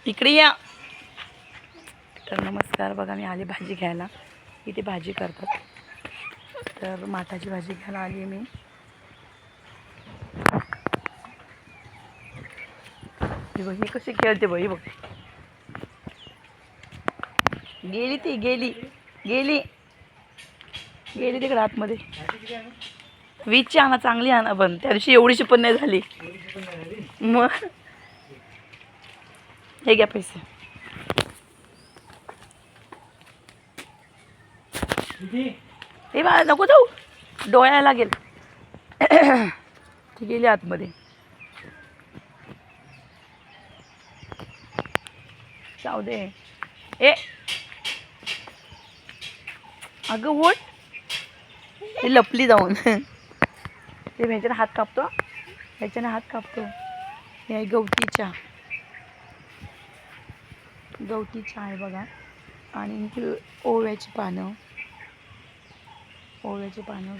इकडे या. तर नमस्कार. बघा मी आले भाजी घ्यायला. इथे भाजी करतात. तर माठाची भाजी घ्यायला आली मी. हे कशी खेळते बाई बघ. गेली ती गेली गेली गेली तिकडे आतमध्ये. 20ची आणा, चांगली आणा. पण त्या दिवशी एवढीशी पण नाही झाली. मग हे घ्या पैसे. हे बा नको जाऊ, डोळ्याला लागेल. ती गेली आतमध्ये. जाऊ दे. ए अगं ओट. हे लपली जाऊन. ते ह्याच्याने हात कापतो, ह्याच्याने हात कापतो. हे गवती चहा आहे बघा. आणि ओव्याची पानं,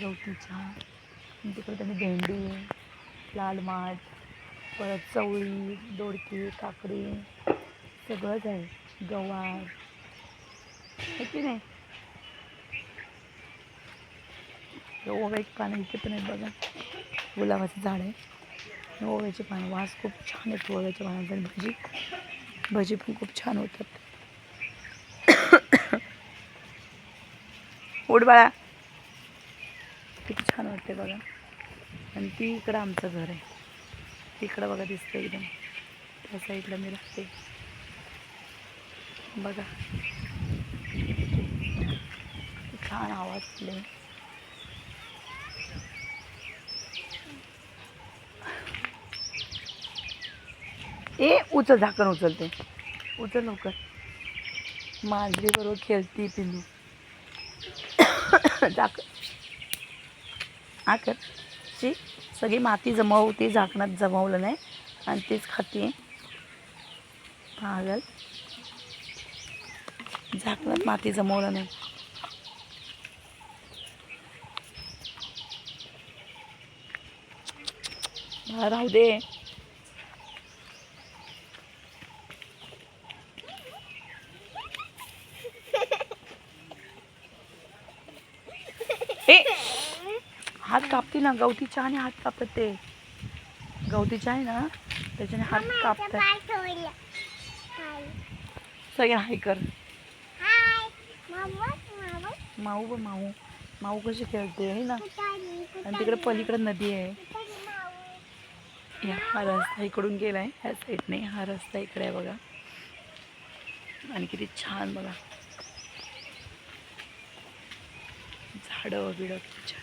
गवती चहा. तिकडे त्यांनी भेंडी, लाल माठ, परत चवळी, दोडकी, काकडी सगळंच आहे. गवार आहे की नाही. ओव्याची पानं इथे पण आहेत बघा. गुलाबाचं झाड आहे. ओव्याची पानं वास खूप छान येतो ओव्याच्या पानांचा. भजी पण खूप छान होतात. उठ बाळा. किती छान वाटते बघा. आणि ती इकडं आमचं घर आहे. तिकडं बघा दिसतं एकदम. त्या साईडला मी राहते बघा. छान आवाज दिले. ए उचल, झाकण उचलते. उचल लवकर. मांजरी बरोबर खेळती पिल्लू. झाकण हा कर. शी सगळी माती जमवते, झाकणात जमवलं नाही आणि तेच खाते. पागल. झाकणात माती जमवलं नाही. राहू दे. ए हात कापते ना. गवती चहाने हात कापतात ते. गवती चहा आहे ना, त्याच्याने हात कापतात. सगळे हाय कर. माऊ कशी खेळते आहे ना. आणि तिकडे पलीकडे नदी आहे. हा रस्ता इकडून गेलाय, ह्या साईडने. हा रस्ता इकडे आहे बघा. आणि किती छान बघा झाडं बिडं किती छान.